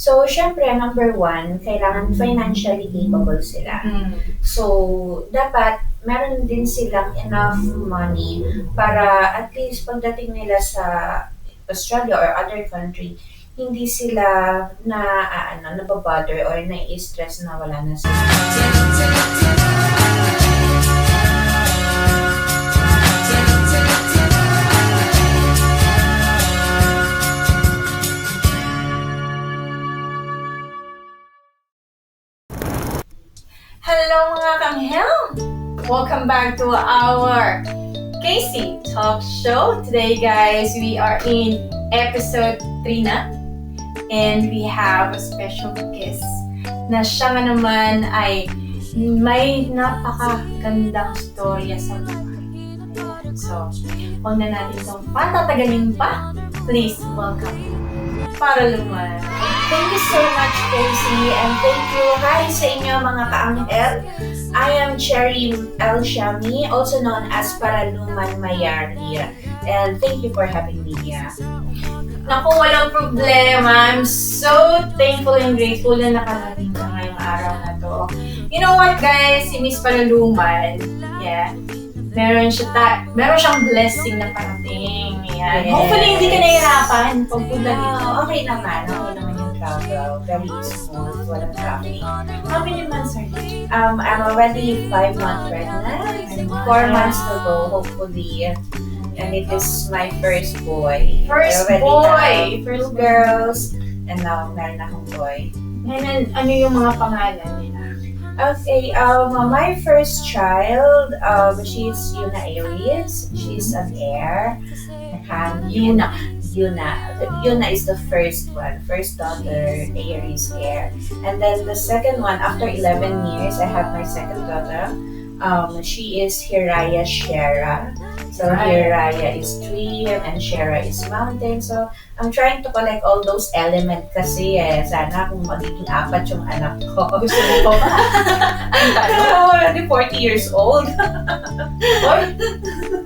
So, syempre, number one, kailangan financially capable sila. So, dapat meron din silang enough money para at least pagdating nila sa Australia or other country, hindi sila nababother or nai-stress na wala na sila. Hello mga kanghel! Welcome back to our Casey Talk Show. Today guys, we are in episode 3 na. And we have a special guest na siya nga naman ay may napakagandang storya sa buhay. So, huwag na natin itong patatagalin pa. Please welcome Paraluman. Thank you so much, Casey, and thank you. Hi sa inyo mga kaanghel. I am Cherry L. Shami, also known as Paraluman Mayari, and thank you for having me here. Naku, walang problema. I'm so thankful and grateful na nakarating ka ngayong araw na to. You know what guys, si Miss Paraluman, meron siyang blessing na parating. Yan. Yes. Hopefully hindi ka nahihirapan pagpunta dito. Okay naman yung travel. Very smooth, walang traffic. How many months are you? I'm already 5 months pregnant. 4 months to go, hopefully. And it is my first boy. First I already boy! have First 2 girls, and now meron akong boy. And ano yung mga pangalan nila? Okay, my first child, she's Yuna Aries. She's an heir. Yuna is the first one, first daughter, Aries heir. And then the second one, after 11 years, I have my second daughter. She is Hiraya Shera. So Hiraya is tree and Shera is mountain. So I'm trying to collect all those elements kasi sana kung magiging 4 yung anak ko. Gusto mo pa ba? Ang tanong. Already 40 years old.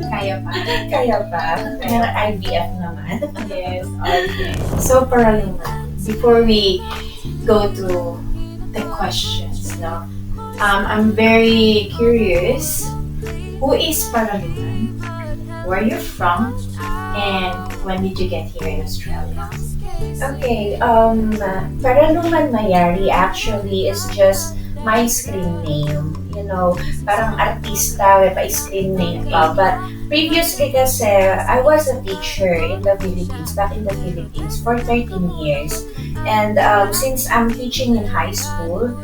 Kaya pa. Kaya pa. Pero IVF naman. Yes, okay. So, Paraluman, before we go to the questions, I'm very curious. Who is Paraluman? Where are you from? And when did you get here in Australia? Okay, Paraluman Mayari actually is just my screen name. You know, parang artista, may pa-screen name pa. But previously kasi, I was a teacher in the Philippines, back in the Philippines, for 13 years. And since I'm teaching in high school,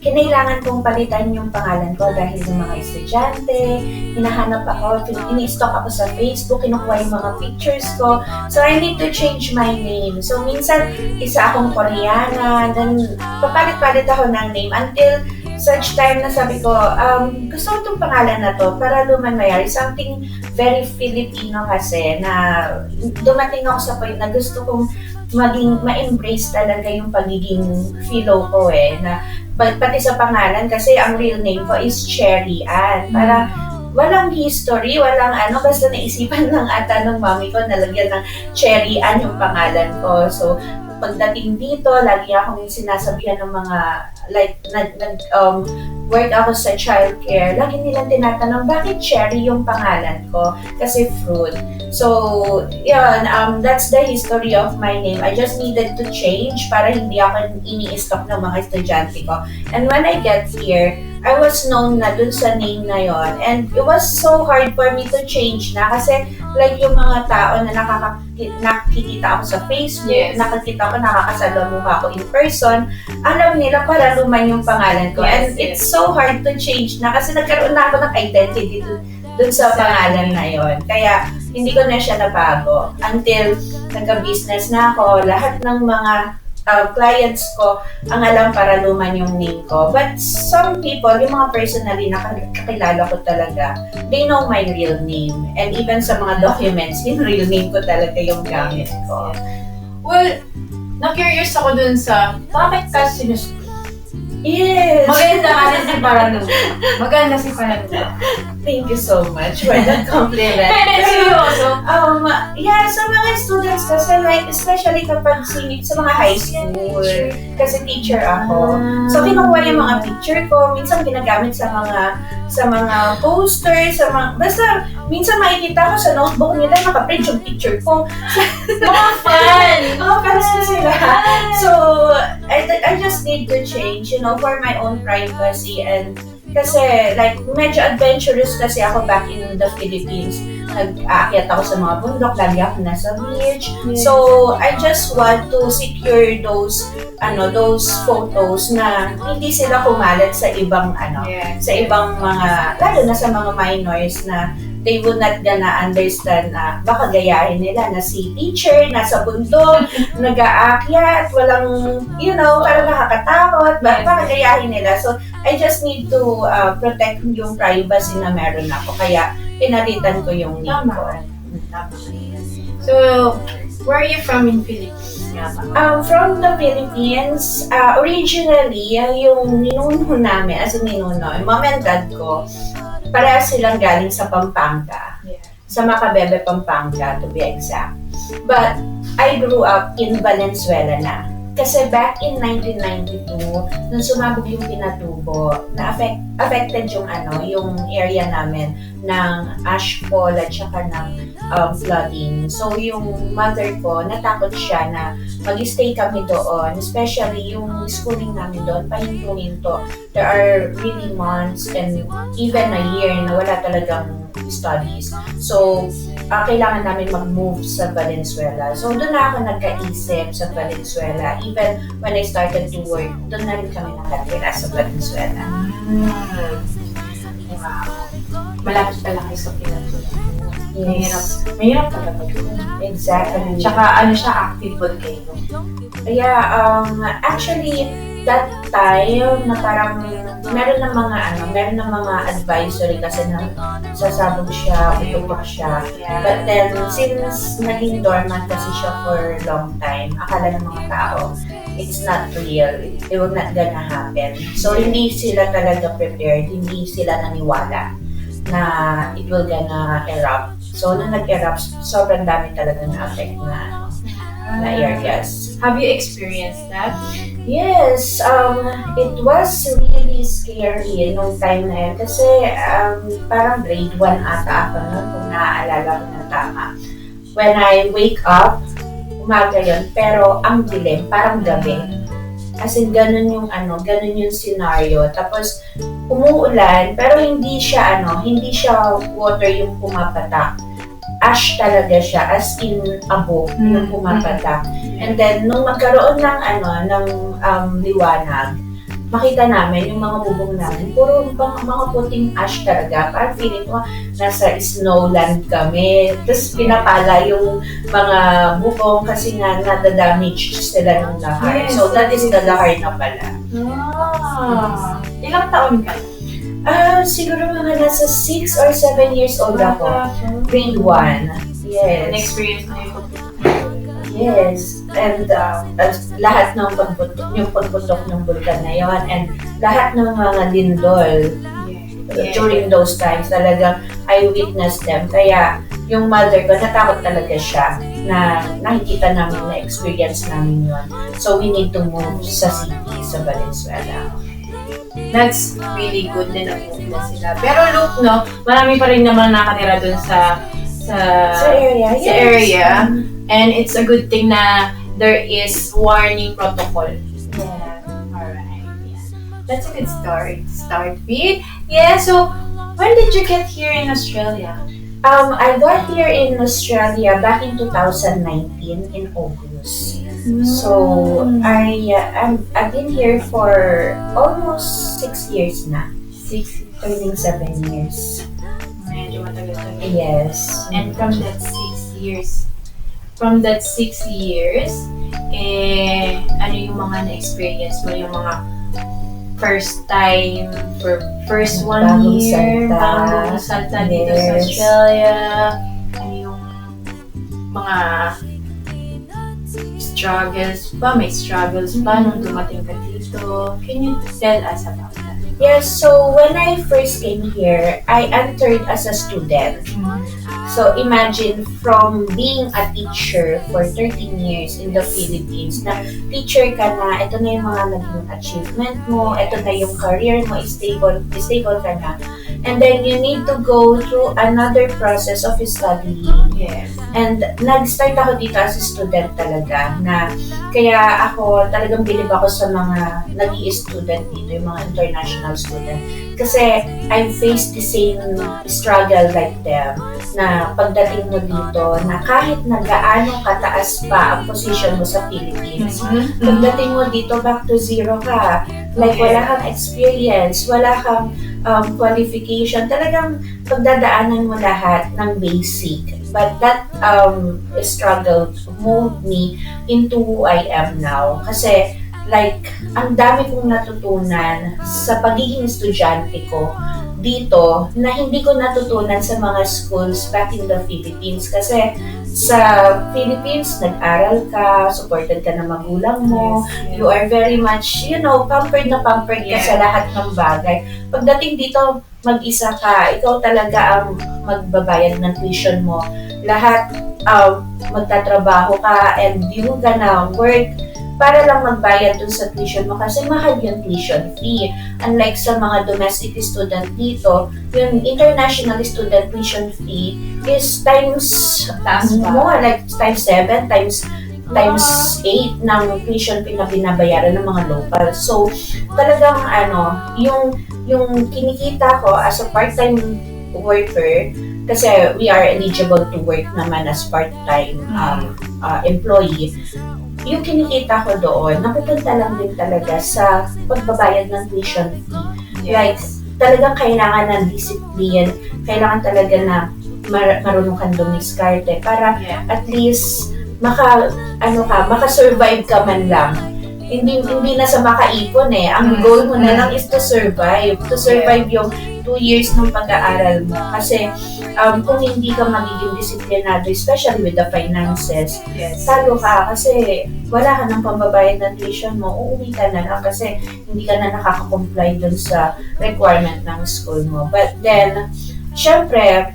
kinailangan kong palitan yung pangalan ko dahil yung mga estudyante, hinahanap ako, ini-stalk ako sa Facebook, kinukuha yung mga pictures ko. So, I need to change my name. So, minsan, isa akong Koreana, then papalit-palit ako ng name until such time na sabi ko, gusto ko itong pangalan na to, Paraluman Mayari, something very Filipino kasi, na dumating ako sa point na gusto kong ma-embrace talaga yung pagiging philo ko na pati sa pangalan kasi ang real name ko is Cherry Ann. Para walang history, walang basta naisipan lang ata ng mami ko nalagyan ng Cherry Ann yung pangalan ko. So, pagdating dito, lagi akong sinasabihan ng mga, work ako sa childcare, lagi nilang tinatanong, bakit Cherry yung pangalan ko? Kasi fruit. So, yun, that's the history of my name. I just needed to change para hindi ako ini-stalk ng mga estudyante ko. And when I get here, I was known na dun sa name na yon. And it was so hard for me to change na kasi yung mga tao na nakikita ako sa Facebook, nakikita ko, nakakasalamuha ko in person, alam nila Paraluman yung pangalan ko. And it's so hard to change na kasi nagkaroon na ako ng identity dun sa pangalan na yon. Kaya hindi ko na siya nabago until nagka-business na ako. Lahat ng mga clients ko, ang alam Paraluman yung name ko. But some people, yung mga personally na kakilala ko talaga, they know my real name. And even sa mga documents, yung real name ko talaga yung gamit ko. Well, na-curious ako dun sa bakit ka sinusuri? Yes! Maganda kasi si Paranuba. Maganda si Paranuba. Thank you so much for that compliment. Seryoso. Yeah, sa mga students kasi like, especially kapag sa mga high school, kasi teacher ako. So, kinukuha yung mga picture ko, minsan ginagamit sa mga posters, basta, minsan makikita ko sa notebook nila, nakaprint yung picture ko. Mga fun! Fans na sila. So, I just need to change, for my own privacy and kasi like medyo adventurous kasi ako back in the Philippines. Nag-aakyat ako sa mga bundok, lagi ako nasa beach. Yes. So, I just want to secure those photos na hindi sila kumalat sa ibang sa ibang mga, lalo na sa mga minors na they would not gonna understand na baka gayahin nila na si teacher nasa bundok, nag-aakyat, walang, parang nakakatakot, baka gayahin nila. So, I just need to protect yung privacy na meron ako. Kaya, pinalitan ko yung name ko. So, where are you from in Philippines? From the Philippines, originally, yung ninuno namin, as in ninuno, yung mom and dad ko, parehas silang galing sa Pampanga. Sa Macabebe, Pampanga, to be exact. But, I grew up in Valenzuela na. Kasi back in 1992, nung sumabog yung Pinatubo, affected yung area namin ng ashfall at saka ng flooding. So yung mother ko, natakot siya na mag-stay kami doon, especially yung schooling namin doon, pahinto-hinto. There are really months and even a year na wala talagang studies. So, kailangan namin mag-move sa Valenzuela. So, doon na ako nagkaisip sa Valenzuela. Even when I started to work, doon na rin kami nakatira sa Valenzuela. Wow. Malapit pala kayo sa Pinatubo. Yes. Mahirap talaga. Exactly. Tsaka active volcano. Yeah, actually, that time na parang meron ng mga advisory kasi na sasabog siya, ututok siya. But then, since naging dormant kasi siya for a long time, akala ng mga tao, it's not real. It will not gonna happen. So, hindi sila talaga prepared, hindi sila naniwala na it will gonna erupt. So, nung nag-erupt, sobrang dami talaga na-affect na areas. Have you experienced that? Yes, it was really scary nung time na yun kasi parang grade 1 ata ako nun kung naaalala ko ng tama. When I wake up, umaga yun, pero ang dilim, parang gabi. As in, ganun yung scenario. Tapos, umuulan, pero hindi siya water yung pumapatak. Ash talaga siya, as in abo yung pumapatak. And then, nung magkaroon ng liwanag, makita namin yung mga bubong namin, puro mga puting ash talaga. Parang feeling ko, nasa snowland kami. Tapos pinapala yung mga bubong kasi nga nadadamage sila ng lahar. Yes, So, that is the lahar na pala. Ilang taon ka? Siguro mga nasa 6 or 7 years old ako. Grade 1. Yes. Na-experience mo yung Yes. And lahat ng pagputok ng bulkan na yon and lahat ng mga lindol during those times, talagang I witnessed them. Kaya yung mother ko, natakot talaga siya na nakikita namin, na-experience namin yun. So we need to move sa city, sa Valenzuela. That's really good na na-move na sila. Pero look, marami pa rin naman nakatira dun sa area. Sa area. And it's a good thing na there is warning protocol. Yeah. Alright. Yeah. That's a good story to start with. Yeah, so when did you get here in Australia? I got here in Australia back in 2019 in August. So I've been here for almost 6 years na. 6 Turning 7 years. Medyo matagal-tagal. Yes. And from that 6 years, ano yung mga na-experience mo, yung mga first time, first 1 year, bagong salta dito sa Australia, ano yung mga struggles ba? May struggles ba nung dumating ka dito? Can you tell us about that? Yes, so when I first came here, I entered as a student. So imagine from being a teacher for 13 years in the Philippines, na teacher ka na, ito na yung mga naging achievement mo, ito na yung career mo, stable ka na. And then you need to go through another process of studying. Yes. And nag-start ako dito as a student talaga, na kaya ako talagang bilib ako sa mga nag-i-student dito, yung mga international student. Kasi I faced the same struggle like them, na pagdating mo dito, na kahit na gaano kataas pa ang position mo sa Philippines, pagdating mo dito, back to zero ka. Like, wala kang experience, wala kang qualification. Talagang pagdadaanan mo lahat ng basic. But that struggle moved me into who I am now. Kasi, like, ang dami kong natutunan sa pagiging estudyante ko dito na hindi ko natutunan sa mga schools back in the Philippines. Kasi sa Philippines, nag-aral ka, supported ka ng magulang mo, you are very much, pampered na pampered ka sa lahat ng bagay. Pagdating dito, mag-isa ka, ikaw talaga ang magbabayad ng tuition mo. Lahat, magtatrabaho ka and you gonna work para lang magbayad dun sa tuition mo kasi mahal yung tuition fee. Unlike sa mga domestic student dito, yung international student tuition fee is times more, like times 7, times 8 ng tuition fee na binabayaran ng mga local. So, talagang yung kinikita ko as a part-time worker, kasi we are eligible to work naman as part-time employee, yung kinikita ko doon, napupunta lang din talaga sa pagbabayad ng tuition fee. Like, talagang kailangan ng discipline, kailangan talaga na marunong kang dumiskarte para at least maka-survive ka man lang. Hindi na sa makaipon eh. Ang goal mo na lang is to survive. To survive yung 2 years ng pag-aaral mo. Kasi kung hindi ka magiging disiplinado, especially with the finances, talo ka kasi wala ka ng pambabayad ng tuition mo, uuwi ka na lang kasi hindi ka na nakaka-comply dun sa requirement ng school mo. But then, syempre,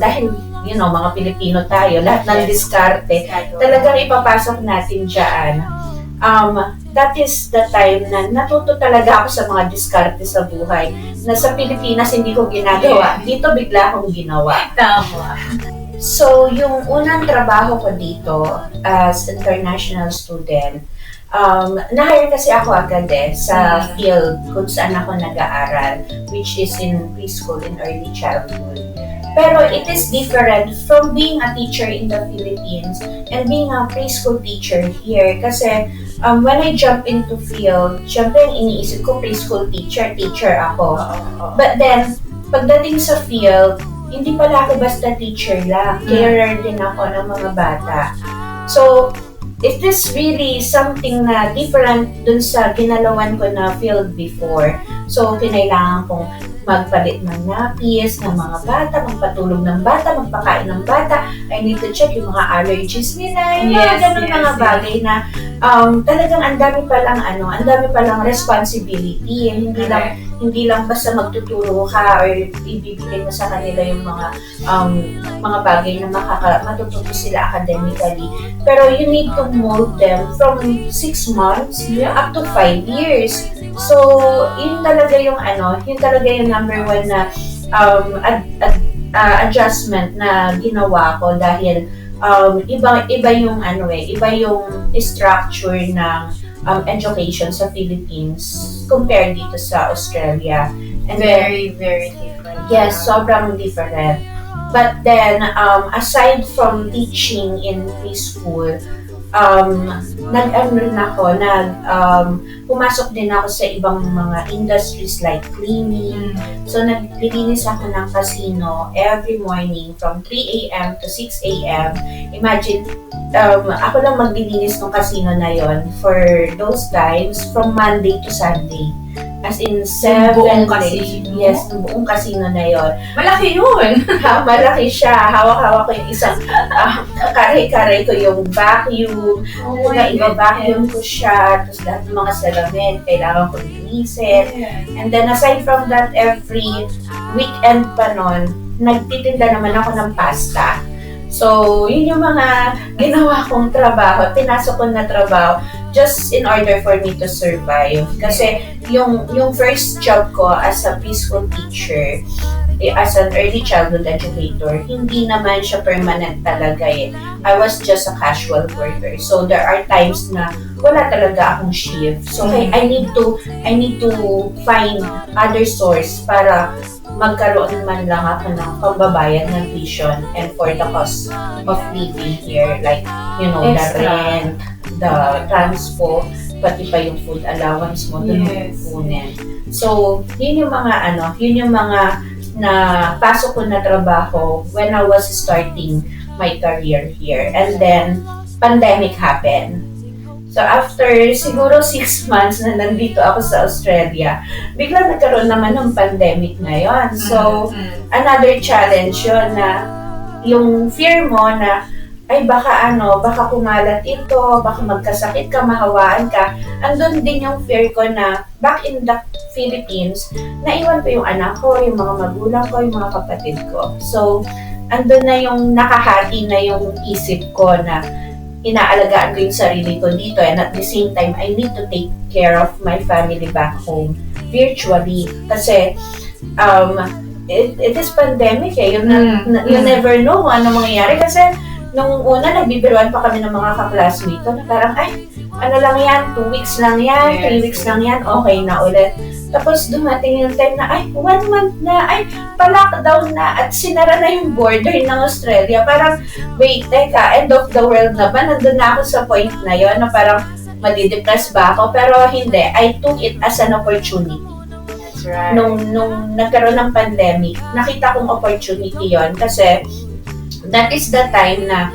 dahil mga Pilipino tayo, lahat ng diskarte, talagang ipapasok natin dyan. That is the time na natuto talaga ako sa mga diskarte sa buhay na sa Pilipinas hindi ko ginagawa. Dito bigla akong ginawa. Tama. So, yung unang trabaho ko dito as international student, na-hire kasi ako agad sa field kung saan ako nag-aaral, which is in preschool and early childhood. Pero it is different from being a teacher in the Philippines and being a preschool teacher here. Kasi when I jump into field, syempre yung iniisip ko preschool teacher ako. But then, pagdating sa field, hindi pala ako basta teacher lang. Carer din ako ng mga bata. So, it is really something na different dun sa ginalawan ko na field before. So, kinailangan kong magpalit ng napis ng mga bata, magpatulog ng bata, magpakain ng bata. I need to check yung mga allergies nila, yung mga ganun mga bagay na talagang ang dami palang responsibility. Hindi lang basta magtuturo ka or ibibigay mo sa kanila yung mga bagay na matututo sila academically. Pero you need to mold them from 6 months up to 5 years. So, yun talaga yung number 1 na adjustment na ginawa ko dahil iba yung structure ng education sa Philippines compared dito sa Australia. And very, very different. Yes, sobrang different. But then, aside from teaching in preschool, pumasok din ako sa ibang mga industries like cleaning. So, naglilinis ako ng casino every morning from 3 a.m. to 6 a.m. Imagine, ako lang maglilinis ng casino na yon for those times from Monday to Sunday. As in, buong 7 days. casino? Yes, yung buong casino na yon. Malaki yun. Malaki siya. Hawak-hawak ko yung isang, karay-karay ko yung vacuum. Iba-vacuum ko siya. Tapos lahat ng mga salamin, kailangan ko linisin. And then, aside from that, every weekend pa nun, nagtitinda naman ako ng pasta. So, yun yung mga ginawa kong trabaho, pinasok ko na trabaho just in order for me to survive. Kasi yung first job ko as a preschool teacher, as an early childhood educator, hindi naman siya permanent talaga eh. I was just a casual worker. So, there are times na wala talaga akong shift. So, I need to find other source para magkaroon man lang ako ng pagbabayad ng tuition and for the cost of living here, like, the rent, the transpo, pati pa yung food allowance mo, dun kukunin. So, yun yung mga na pasok ko na trabaho when I was starting my career here. And then, pandemic happened. So, after siguro 6 months na nandito ako sa Australia, bigla nagkaroon naman ng pandemic ngayon. So, another challenge yun na yung fear mo na, ay baka kumalat ito, baka magkasakit ka, mahawaan ka. Andun din yung fear ko na back in the Philippines, naiwan ko yung anak ko, yung mga magulang ko, yung mga kapatid ko. So, andun na yung nakahati na yung isip ko na inaalagaan ko yung sarili ko dito, and at the same time, I need to take care of my family back home virtually. Kasi, it is pandemic eh. You never know kung ano mangyayari. Kasi, nung una, nagbibiruan pa kami ng mga ka-classmate ko na parang, ano lang yan, 2 weeks lang yan, 3 weeks lang yan, okay na ulit. Tapos dumating yung time na, 1 month na, pa-lockdown na, at sinara na yung border ng Australia. Parang, wait, teka, end of the world na ba? Nandun na ako sa point na yon na parang madidepress ba ako? Pero hindi, I took it as an opportunity. That's right. Nung nagkaroon ng pandemic, nakita kong opportunity yon kasi that is the time na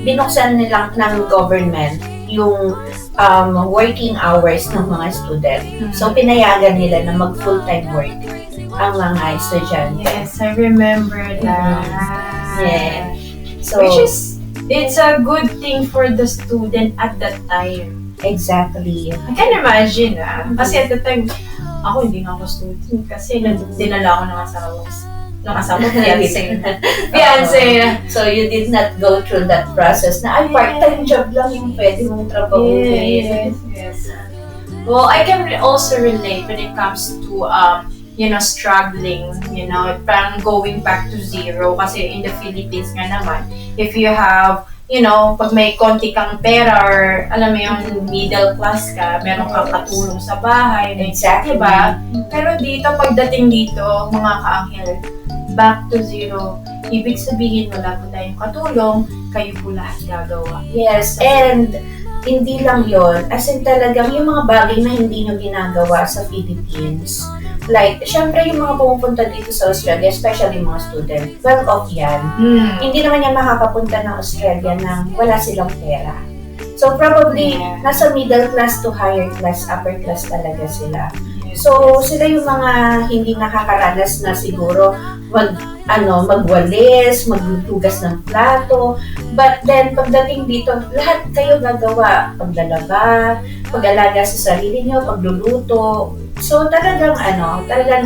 binuksan nilang ng government yung working hours ng mga student. So, pinayagan nila na mag-full-time work ang mga estudyante. Yes, I remember that. Yeah. So, it's a good thing for the student at that time. Exactly. I can imagine, kasi at the time, ako hindi na ako student kasi dinala ako ng asawa ko, fiancé. So, you did not go through that process na, part-time job lang yung pwede mong trabaho. Yes. Well, I can also relate when it comes to, struggling, parang going back to zero. Kasi in the Philippines nga naman, if you have, pag may konti kang pera or, alam mo yung middle class ka, meron kang katulong sa bahay. Exactly. Diba? Pero dito, pagdating dito, mga kaanghel, back to zero. Ibig sabihin, wala po tayong katulong, kayo po lahat gagawa. Yes, and hindi lang yon, as in talagang yung mga bagay na hindi nyo ginagawa sa Philippines. Like, syempre yung mga pumupunta dito sa Australia, especially mga student, well off yan. Hindi naman yan makakapunta ng Australia nang wala silang pera. So probably, nasa middle class to higher class, upper class talaga sila. So, sila yung mga hindi nakakaranas na siguro magwalis, maglutugas ng plato. But then, pagdating dito, lahat kayo gagawa. Paglalaba, pag-alaga sa sarili nyo, pagluluto. So, talagang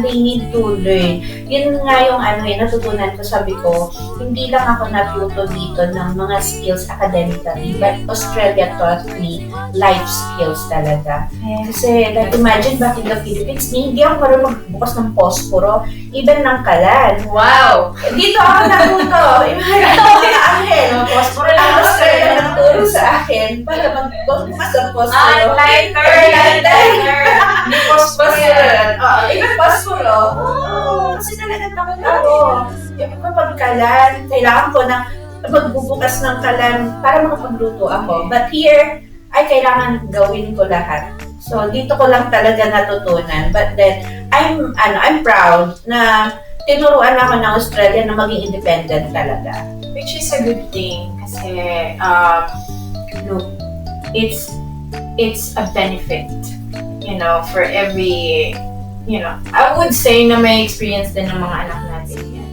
they need to learn. Yun nga yung natutunan ko, sabi ko, hindi lang ako natuto dito ng mga skills academically, but Australia taught me life skills talaga. Kasi, like, imagine back in the Philippines, hindi ako marunong magbukas ng posporo, even ng kalan. Wow! Dito ako natuto. Imagine ko na akin. Posporo Ang lang Australia nagturo sa akin para magbukas ng posporo. Lighter! Hindi posporo yan. Even posporo. Kasi talagang takot ako. Kapag kalan, kailangan ko na magbubukas ng kalan para makapagluto ako. But here, ay kailangan gawin ko lahat. So, dito ko lang talaga natutunan. But then, I'm proud na tinuruan ako ng Australia na maging independent talaga. Which is a good thing kasi, look, it's a benefit for every, I would say na may experience din ng mga anak natin yan,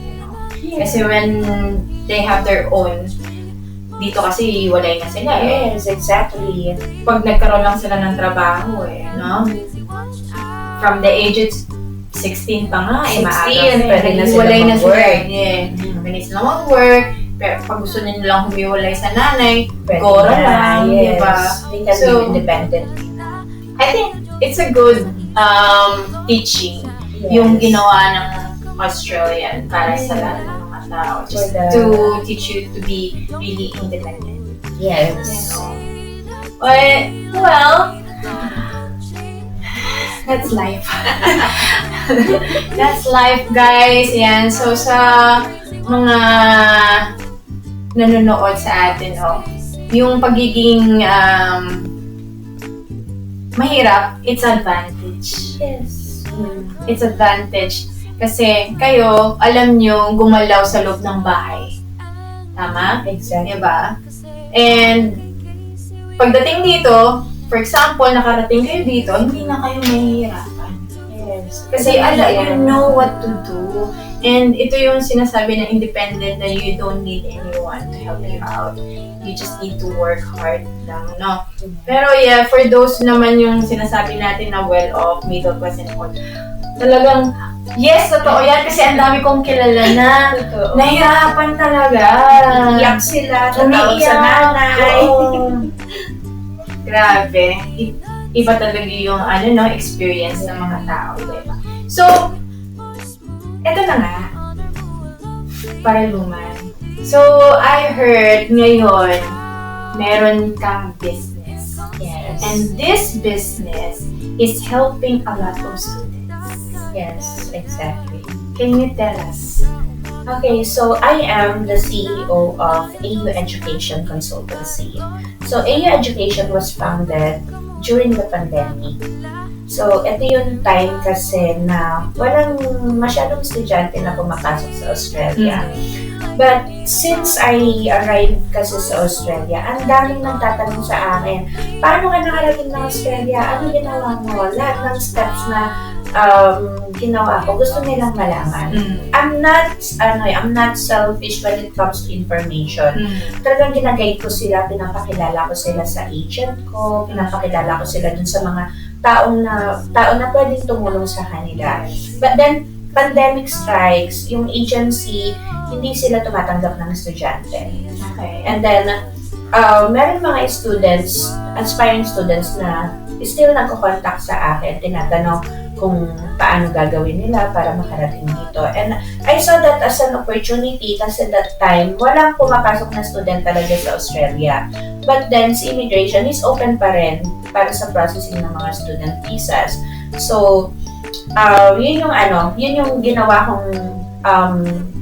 Kasi when they have their own, dito kasi walay na sila Yes, exactly. Pag nagkaroon lang sila ng trabaho no? From the age of 16 pa nga, 16, pwede na sila walay na sila. mag-work. Pwede sila mag-work. Pero pag gusto nila lang humiwalay sa nanay, Pwede gora na, lang, yes. diba? They can So, live independently. I think it's a good teaching Yes. yung ginawa ng Australian para sa lahat ng mga tao. Just to teach you to be really independent. Yes. Well, that's life. That's life, guys. Yan. So, sa mga nanonood sa atin, yung pagiging mahirap, it's advantage. Yes. It's advantage. Kasi kayo, alam nyo gumalaw sa loob ng bahay. Tama? Exactly. Diba? And pagdating dito, for example, nakarating kayo dito, hindi na kayo mahihirapan. Yes. Kasi you know what to do. And ito yung sinasabi na independent, na you don't need anyone to help you out. You just need to work hard lang, no? Pero yeah, for those naman yung sinasabi natin na well-off, middle class and all, talagang, yes, totoo yan. Kasi ang dami kong kilala na nahirapan talaga. Iyak sila, tatawag sa nanay. Grabe. Iba talaga yung experience ng mga tao, diba? So, eto na nga. Paraluman. So, I heard ngayon, meron kang business. Yes. And this business is helping a lot of students. Yes, exactly. Can you tell us? Okay, so I am the CEO of AU Education Consultancy. So AU Education was founded during the pandemic. So ito yung time kasi na walang masyadong estudyante na pumapasok sa Australia. But since I arrived kasi sa Australia, ang daming nagtatanong sa akin, paano ka nakarating ng Australia? Ano ginawa mo? Lahat ng steps na ginawa ko, gusto nilang malaman. I'm not selfish when it comes to information. Talagang ginagay ko sila, pinapakilala ko sila sa agent ko, pinapakilala ko sila dun sa mga tao na pwedeng tumulong sa kanila. But then, pandemic strikes, yung agency, hindi sila tumatanggap ng estudyante. Okay. And then, meron mga students, aspiring students na still nagko-contact sa akin, tinatanong kung paano gagawin nila para makarating dito. And I saw that as an opportunity kasi that time, walang pumapasok na student talaga sa Australia. But then, si immigration is open pa rin para sa processing ng mga student visas. So, yun yung ginawa kong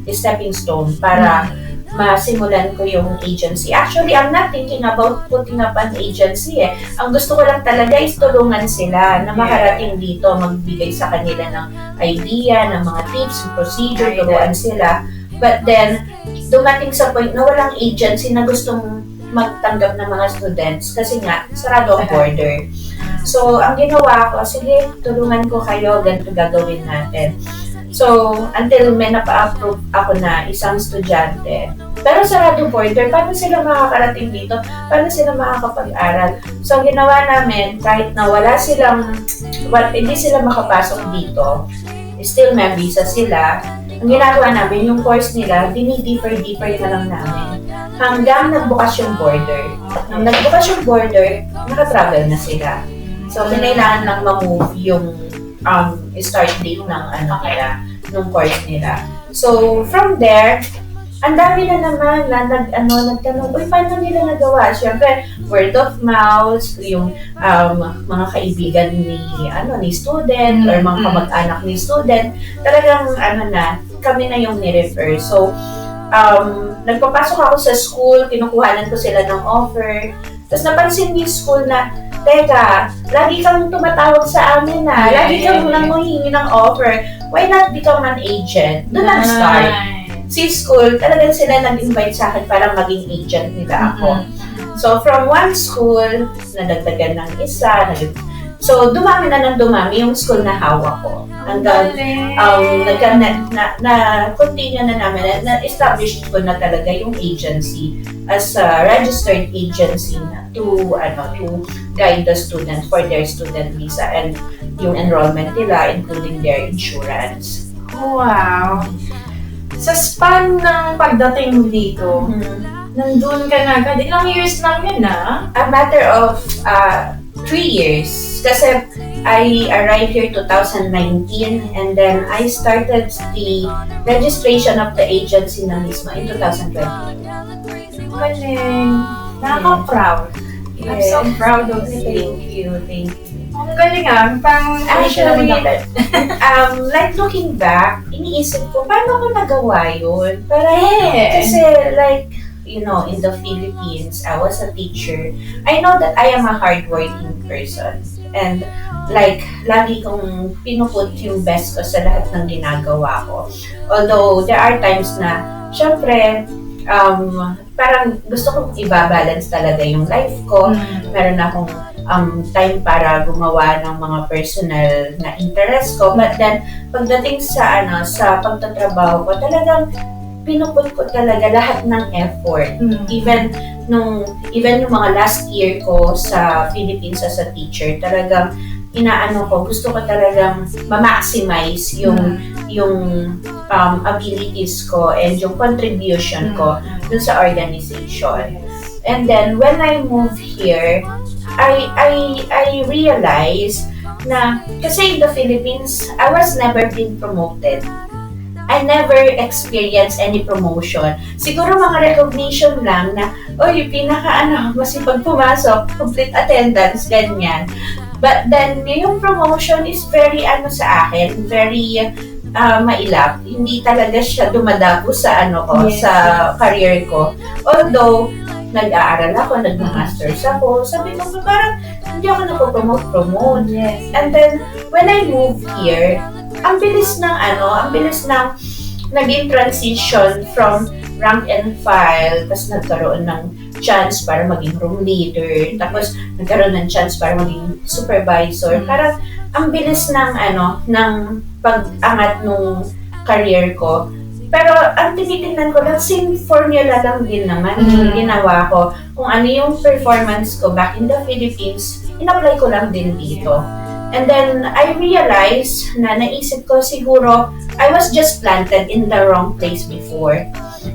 stepping stone para masimulan ko yung agency. Actually, I'm not thinking about putting up an agency Ang gusto ko lang talaga is tulungan sila na makarating dito, magbigay sa kanila ng idea, ng mga tips, procedure, turuan sila. But then, dumating sa point na walang agency na gustong magtanggap ng mga students kasi nga, sarado ang border. So, ang ginawa ko, sige, tulungan ko kayo, ganito gagawin natin. So, until may napa-approve ako na isang estudyante. Pero sarado border, paano sila makakarating dito? Paano sila makakapag-aral? So, ang ginawa namin, kahit na hindi sila makapasok dito, still may visa sila, ang ginagawa namin, yung course nila, dini-deeper na lang namin. Hanggang nagbukas yung border. Nang nagbukas yung border, nakatravel na sila. So, kailangan lang ma-move yung start date ng nung course nila. So, from there, ang dami na naman na nagtanong, paano nila nagawa? Siyempre, word of mouth, yung mga kaibigan ni student or mga kamag-anak ni student, talagang kami na yung ni-refer. So, nagpapasok ako sa school, kinukuhanan ko sila ng offer, tapos napansin ni school na, teka, lagi kang tumatawag sa amin lagi kang nanguhingi ng offer, why not become an agent? Doon nag-start. Si school, talagang sila nag-invite sa akin para maging agent nila ako. So, from one school, nadagdagan ng isa, So, dumami na ng dumami yung school na hawak ko. Hanggang continue na namin, na-establish ko na talaga yung agency as a registered agency na to guide the students for their student visa and yung enrollment nila, including their insurance. Wow! Sa span ng pagdating mo dito, nandun ka na agad. Ilang years lang yun, A matter of 3 years. Kasi I arrived here 2019 and then I started the registration of the agency na mismo in 2020. Galing. Nakaka-proud. I'm so proud of you. Thank you. Ang galing pang Actually, like looking back, iniisip ko, paano ko nagawa yun? Kasi like, in the Philippines, I was a teacher. I know that I am a hardworking person. And like, lagi kong pinuput yung best ko sa lahat ng ginagawa ko. Although, there are times na, syempre, parang gusto kong i-balance talaga yung life ko. Meron akong time para gumawa ng mga personal na interest ko. But then, pagdating sa pagtatrabaho ko, talagang pinuput ko talaga lahat ng effort. Even yung mga last year ko sa Philippines as a teacher, talagang gusto ko talagang ma-maximize yung abilities ko and yung contribution ko dun sa organization. And then when I moved here, I realized na kasi in the Philippines, I was never been promoted. I never experienced any promotion. Siguro mga recognition lang na, masipag pumasok, complete attendance, ganyan. But then, yung promotion is very, sa akin, very mailap. Hindi talaga siya dumadapo sa sa career ko. Although, nag-aaral ako, nag-masters ako, sabi ko, parang hindi ako napopromote. Yes. And then, when I moved here, ang bilis ng naging transition from rank and file, tapos nagkaroon ng chance para maging room leader, tapos nagkaroon ng chance para maging supervisor. Parang ang bilis ng pag-angat nung career ko. Pero ang tinitingnan ko, that same formula lang din naman yung ginawa ko. Kung ano yung performance ko back in the Philippines, in-apply ko lang din dito. And then, I realized na naisip ko siguro, I was just planted in the wrong place before.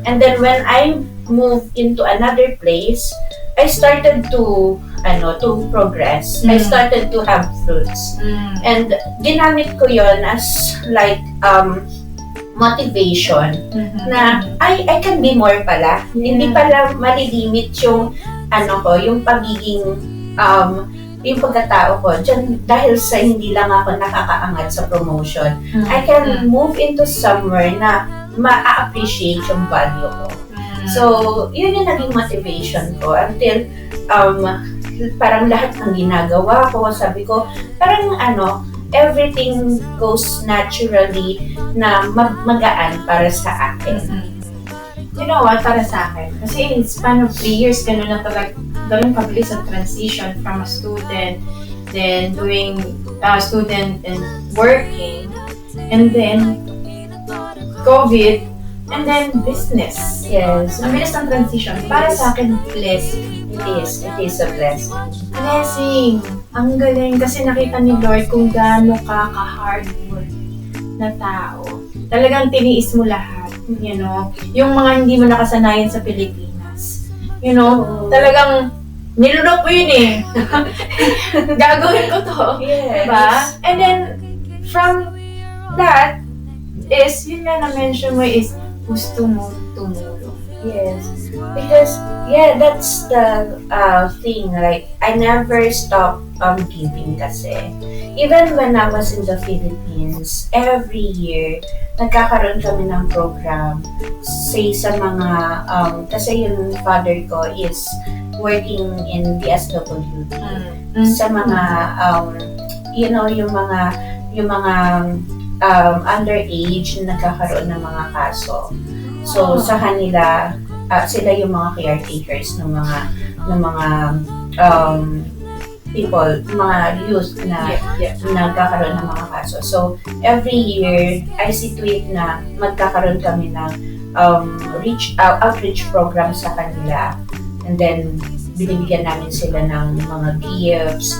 And then, when I moved into another place, I started to progress. I started to have fruits. And ginamit ko yon as like, motivation na, I can be more pala. Hindi pala malilimit yung, yung pagiging, yung pagkatao ko dyan, dahil sa hindi lang ako nakakaangat sa promotion, I can move into somewhere na ma-appreciate yung value ko. So, yun yung naging motivation ko until parang lahat ng ginagawa ko, sabi ko, parang everything goes naturally na magaan para sa akin. You know what, para sa akin, kasi in span of 3 years, ganun kabilis ang transition from a student, then doing student and working, and then COVID, and then business. Yes. Ang bilis ng transition. Para sa akin, blessing. It is a blessing. Blessing. Ang galing kasi nakita ni Lord kung gaano ka ka-hard work na tao. Talagang tiniis mo lahat. Yung mga hindi mo nakasanayan sa Pilipinas. Talagang nilunok mo yun Gagawin ko to. Yes. Diba? And then, from that, is, yun nga na-mention mo is, gusto mo tumulong. Yes. Because, that's the thing. Like, I never stopped giving kasi. Even when I was in the Philippines, every year, nagkakaroon kami ng program. Say sa mga, kasi yung father ko is working in the SWD. Sa mga, yung mga underage na nagkakaroon ng mga kaso. So, sa kanila, sila yung mga caretakers ng mga people, mga youth na nagkakaroon ng mga kaso. So, every year, I see to it na magkakaroon kami ng outreach program sa kanila. And then, binibigyan namin sila ng mga gifts.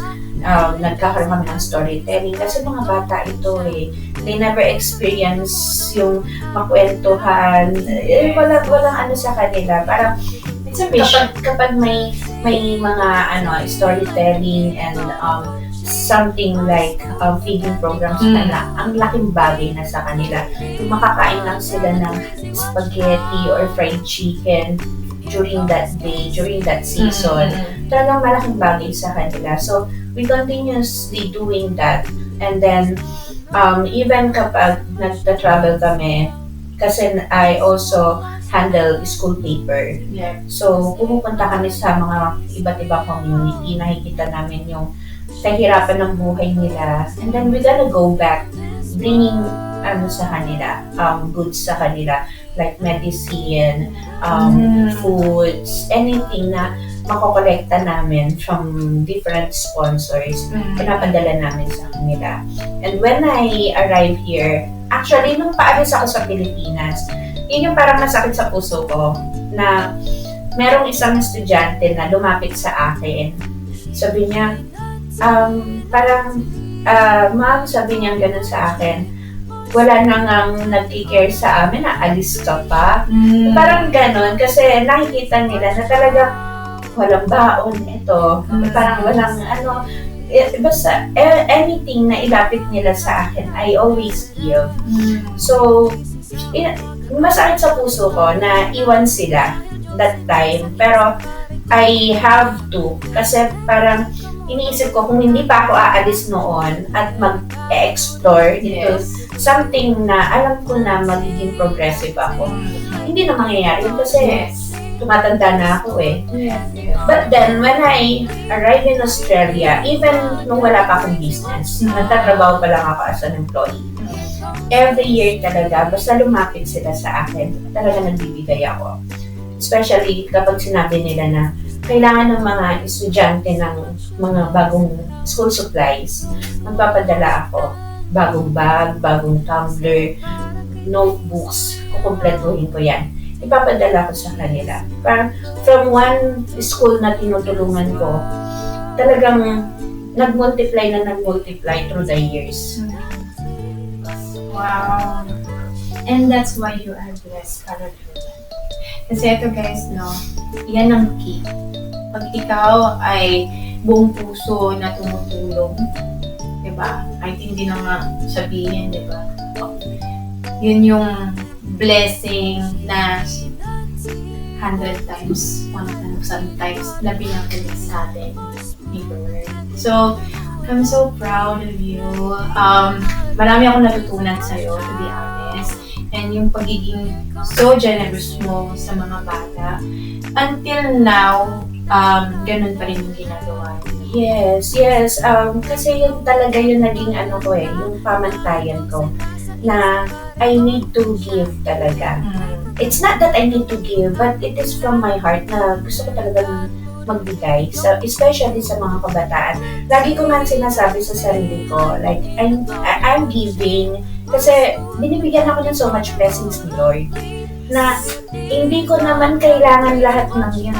Nagkakaroon kami ng storytelling kasi mga bata ito they never experience yung makwentuhan. Walang ano sa kanila. Parang kapag may mga storytelling and something like feeding programs na ang laking bagay na sa kanila. Kung makakain lang sila ng spaghetti or fried chicken during that day, during that season, talagang malaking bagay sa kanila. So, we continuously doing that. And then, even kapag nagta-travel kami, kasi I also handle school paper. Yeah. So, pumupunta kami sa mga iba't ibang community, nakikita namin yung kahirapan ng buhay nila. And then, we're gonna go back, bringing sa kanila, goods sa kanila, like medicine, foods, anything na makokolekta namin from different sponsors, pinapadala namin sa kanila. And when I arrive here, actually, nung paalis ako sa Pilipinas, yun yung parang masakit sa puso ko na merong isang estudyante na lumapit sa akin. Sabi niya, ma'am, sabi niya gano'n sa akin, wala nang nag-care sa amin, alis ka pa. Parang gano'n, kasi nakikita nila na talagang walang baon ito. Parang walang basta anything na ilapit nila sa akin, I always give. So, masakit sa puso ko na iwan sila that time. Pero, I have to. Kasi parang iniisip ko kung hindi pa ako aalis noon at mag-explore dito, something na alam ko na magiging progressive ako. Hindi na mangyayari yun kasi tumatanda na ako But then, when I arrived in Australia, even nung wala pa akong business, nagtatrabaho pa lang ako as an employee. Every year talaga, basta lumapit sila sa akin, talaga nagbibigay ako. Especially kapag sinabi nila na kailangan ng mga estudyante ng mga bagong school supplies, magpapadala ako. Bagong bag, bagong tumbler, notebooks, kukumpletuhin ko yan. Ipapadala ko sa kanila. Parang from one school na tinutulungan ko, talagang nag-multiply through the years. Wow. And that's why you are blessed, Carol. Kasi ito guys, yan ang key. Pag ikaw ay buong puso na tumutulong, diba? Kahit hindi na nga sabihin, diba? Yun yung blessing na 100 times, 1,000 times na binabalik sa atin ni Lord. So, I'm so proud of you. Marami akong natutunan sa'yo, to be honest. And yung pagiging so generous mo sa mga bata. Until now, ganun pa rin yung ginagawa niyo. Yes. Kasi yun talaga yung naging yung pamantayan ko na I need to give talaga. It's not that I need to give, but it is from my heart na gusto ko talagang magbigay, especially sa mga kabataan. Lagi ko nga sinasabi sa sarili ko, like, I'm giving kasi binibigyan ako ng so much blessings ni Lord na hindi ko naman kailangan lahat ng yun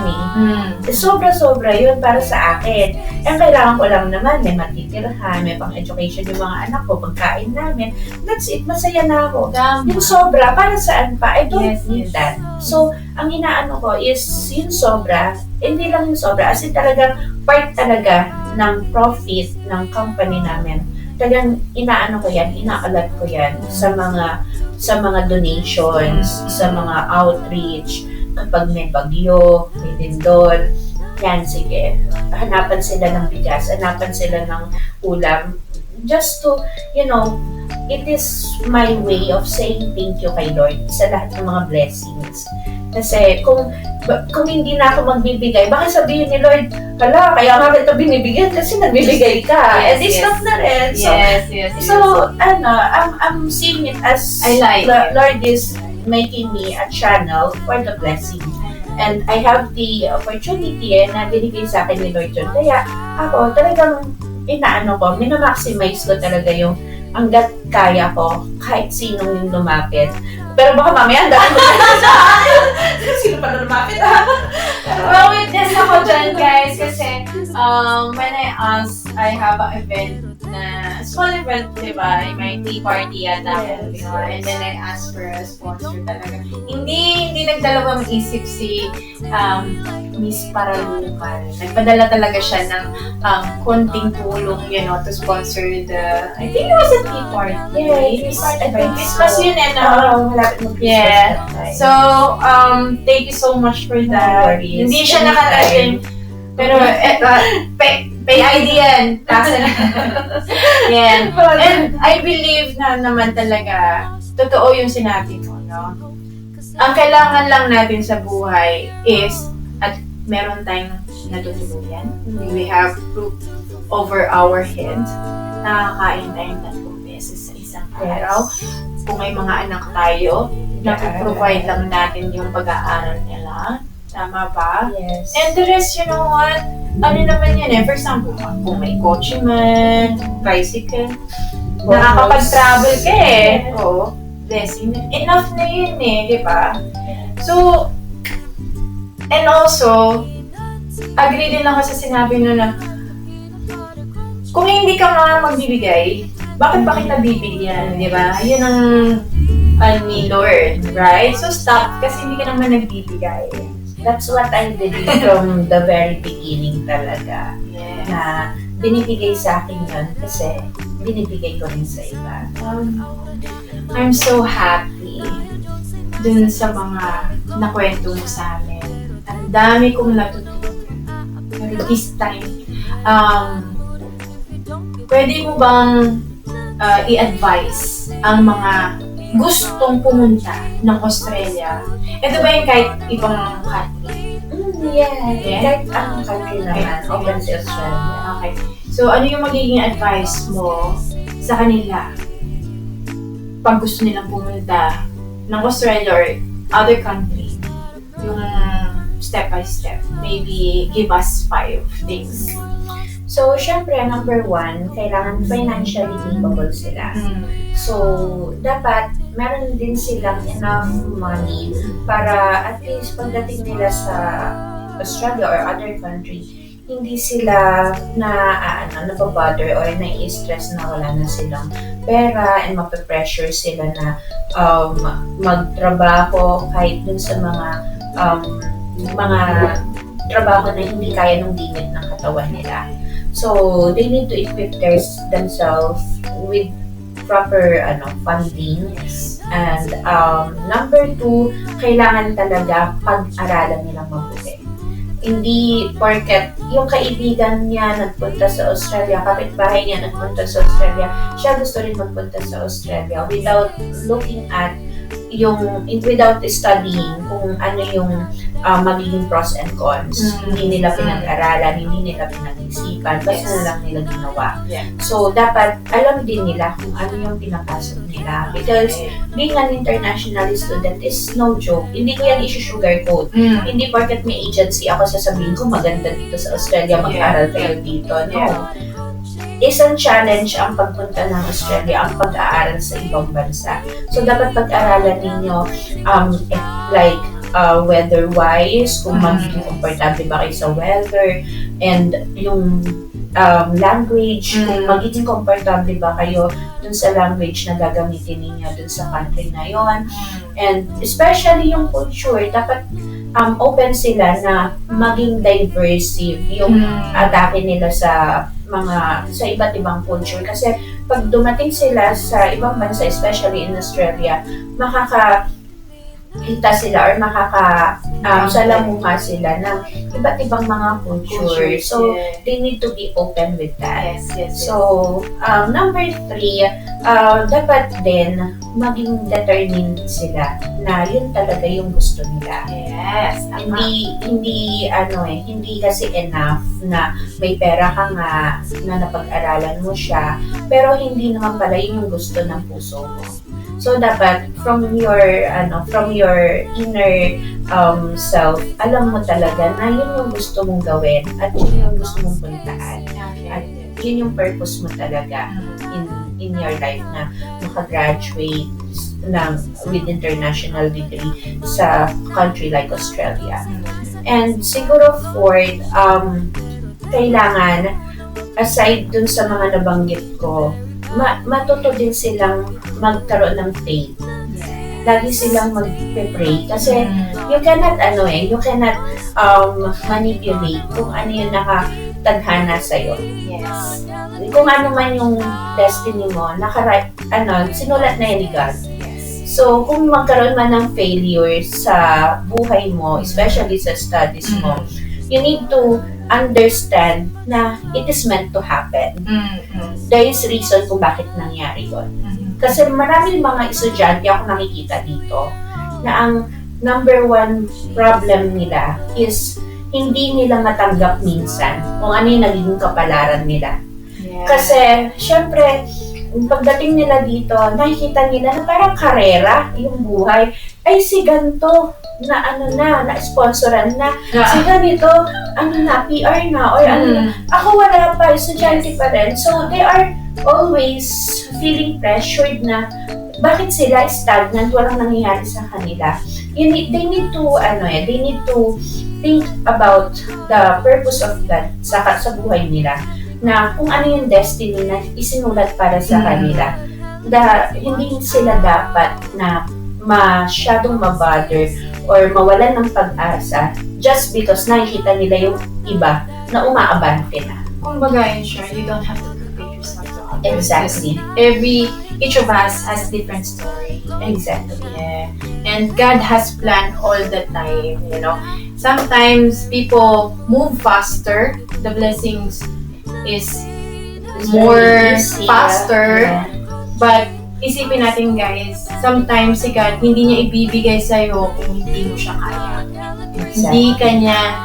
Sobra-sobra yun para sa akin. And kailangan ko lang naman, may matitirhan, may pang-education yung mga anak ko, pagkain namin. That's it, masaya na ako. Yung sobra, para saan pa? I don't need that. So, ang inaano ko is yung sobra, hindi lang yung sobra, as in talagang part talaga ng profit ng company namin. Talagang inaano ko yan, inaalat ko yan sa mga donations, sa mga outreach, kapag may bagyo, may lindol, yan, sige, hanapan sila ng bigas, hanapan sila ng ulam, just to, it is my way of saying thank you kay Lord sa lahat ng mga blessings. Kasi kung hindi na ako magbibigay, bakit sabihin ni Lord, hala, kaya nga ito binibigyan kasi nagbibigay ka. And it's not na rin. So, I'm seeing it as I like Lord is making me a channel for the blessing And I have the opportunity na binigay sa akin ni Lord yun. Kaya ako talagang minamaximize ko talaga yung hanggat kaya ko, kahit sinong yung lumapit. Pero baka mamaya, dahil sino pa na lumapit Well, witness ako dyan, guys, kasi when I have an event na small event, diba? May tea party yata, Yes, and then I asked for a sponsor talaga. Hindi nagdalawang isip si Miss Paralukan. Nagpadala talaga siya ng konting tulong, to sponsor I think it was a tea party. I think Christmas yun, malapit mo Yeah. So, thank you so much for that. Hindi siya nakarating. Pero, pay ID yan. Kasi yan. And I believe na naman talaga, totoo yung sinabi mo, no? Ang kailangan lang natin sa buhay is, at meron tayong natutuluyan. We have roof over our head. Nakakain tayong 3 beses sa isang araw. Kung may mga anak tayo, napoprovide lang natin yung pag-aaral nila. Tama ba? Yes. And the rest, you know what? Ano naman yan For example, kung may kotse man, bicycle, nakakapag-travel ka Oo. Blessing. Enough na yun di ba? So, and also, agree din ako sa sinabi nyo na kung hindi ka nga magbibigay, bakit pa kita bibigyan, di ba? Yun ang ni Lord, right? So stop kasi hindi ka naman nagbibigay. That's what I did from the very beginning talaga. Yes. Na binibigay sa akin yun kasi binibigay ko rin sa iba. I'm so happy dun sa mga nakwento mo sa amin. Ang dami kong natutunan. Pero this time, pwede mo bang i-advise ang mga gustong pumunta ng Australia? Ito ba yung kahit ibang country? Kahit anong country naman, open sa Australia. Okay. So, ano yung magiging advice mo sa kanila pag gusto nilang pumunta ng Australia or other country? Yung step by step. Maybe give us 5 things. So, syempre, number 1, kailangan financially capable sila. So, dapat meron din silang enough money para at least pagdating nila sa Australia or other country, hindi sila napabother or nai-stress na wala na silang pera and mape-pressure sila na magtrabaho kahit dun sa mga trabaho na hindi kaya ng limit ng katawan nila. So, they need to equip themselves with proper funding. And number 2, kailangan talaga pag-aralan nilang mabuti. Hindi porket yung kaibigan niya nagpunta sa Australia, kapitbahay niya nagpunta sa Australia, siya gusto rin magpunta sa Australia without looking at without studying kung ano yung magiging pros and cons. Hindi nila pinag-aralan, hindi nila pinag-isipan, basta na lang nila ginawa. So, dapat alam din nila kung ano yung pinapasok nila. Because being an international student is no joke. Hindi ko yan isi-sugarcoat. Hindi porket may agency ako sasabihin ko maganda dito sa Australia, mag-aral kayo dito. No. Isang challenge ang pagpunta ng Australia, ang pag-aaral sa ibang bansa. So, dapat pag-aralan ninyo weather-wise, kung magiging komportable ba kayo sa weather, and yung language, kung magiging komportable ba kayo dun sa language na gagamitin ninyo dun sa country na yon. And especially yung culture, dapat open sila na maging diverse yung atake nila sa iba't ibang culture. Kasi pag dumating sila sa ibang bansa, especially in Australia, makakita sila or salamuha sila ng iba't ibang mga culture. So, they need to be open with that. So, number 3, dapat din maging determined sila na yun talaga yung gusto nila. Hindi kasi enough na may pera ka nga na napag-aralan mo siya, pero hindi naman pala yun yung gusto ng puso mo. So dapat from your inner self, alam mo talaga na yun yung gusto mong gawin at yun yung gusto mong puntaan. At yun yung purpose mo talaga in your life, na makagraduate with international degree sa country like Australia. And siguro fourth, kailangan, aside dun sa mga nabanggit ko, matuto din silang magkaroon ng faith. Lagi silang mag-pray kasi you cannot manipulate kung ano yung nakatadhana sa'yo. Yes. Kung ano man yung destiny mo, sinulat na yan ni God. So, kung magkaroon man ng failure sa buhay mo, especially sa studies mo, you need to understand na it is meant to happen. There is reason kung bakit nangyari yun. Kasi maraming mga estudyante ako nakikita dito na ang number one problem nila is hindi nila matanggap minsan kung ano yung naging kapalaran nila. Yeah. Kasi, syempre, pagdating nila dito, nakikita nila na parang karera yung buhay. Ay, si ganito, na-sponsoran na. Si ganito, PR na, or ako wala pa, estudyante pa rin. So, they are always feeling pressured na bakit sila stagnant, walang nangyayari sa kanila. They need to think about the purpose of God sa buhay nila, na kung ano yung destiny na isinulat para sa kanila. Hindi sila dapat na masyadong mabother or mawalan ng pag-asa just because nakikita nila yung iba na umaabante na. Kumbaga, in short, you don't have to compare yourself to others. Exactly. Each of us has different story. Exactly. Yeah. And God has planned all the time, Sometimes people move faster. The blessings is more faster. Yeah. But isipin natin, guys, sometimes si God hindi niya ibibigay sa'yo kung hindi mo siya kaya. Exactly. Hindi kanya,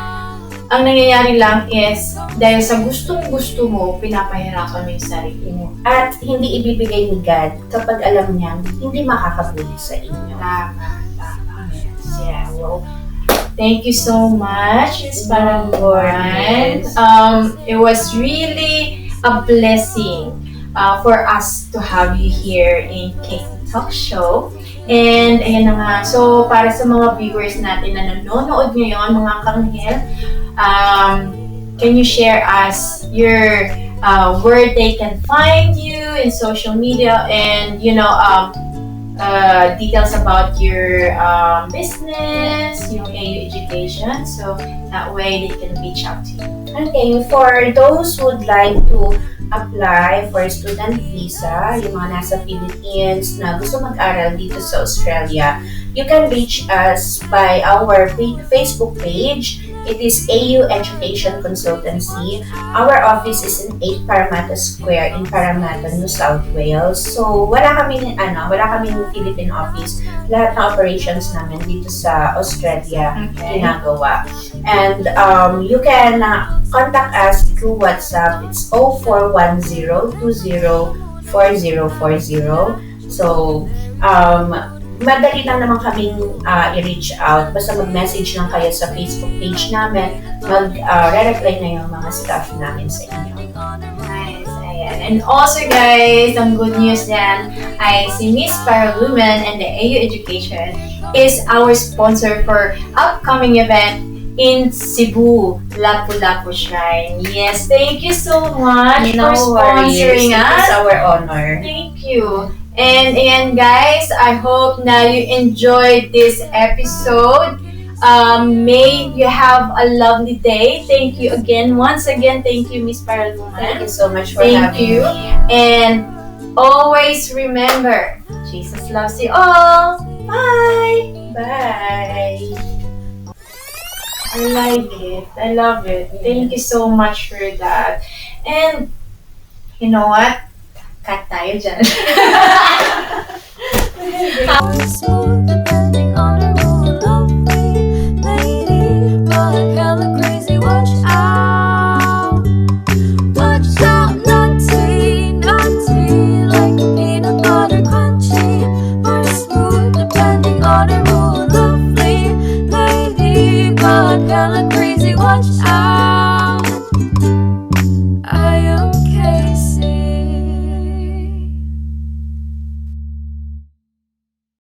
ang nangyayari lang is dahil sa gustong-gusto mo, pinapahirapan mo yung sarili mo. At hindi ibibigay ni God kapag alam niyang hindi makakabuli sa inyo. Tama. Yes, yeah. Well, thank you so much, Ms. Paragon. It was really a blessing for us to have you here in Casey Talk Show. And ayan na nga, so para sa mga viewers natin na nanonood ngayon, mga kanghel, can you share us your where they can find you in social media and details about your business, yung AU education, so that way they can reach out to you. Okay, for those who would like to apply for student visa, yung mga nasa Philippines na gusto mag-aral dito sa Australia, you can reach us by our Facebook page. It is AU Education Consultancy. Our office is in 8 Parramatta Square in Parramatta, New South Wales. So, wala kaming Philippine office. Lahat ng operations namin dito sa Australia ginagawa. And you can contact us through WhatsApp. It's 0410204040. So, madali lang naman kaming i-reach out. Basta mag-message lang kayo sa Facebook page namin. Mag-reply na yung mga staff namin sa inyo. Nice, ayan. And also guys, ang good news yan ay si Miss Paralumen and the AU Education is our sponsor for upcoming event in Cebu, Lapu-Lapu Shrine. Yes, thank you so much for sponsoring us. It's our honor. Thank you. And ayan guys, I hope na you enjoyed this episode. May you have a lovely day. Thank you again. Once again, thank you, Miss Paralumen. Thank you so much for having me. And always remember, Jesus loves you all. Bye! Bye! I like it. I love it. Thank you so much for that. And you know what? Cut tayo dyan. Smooth the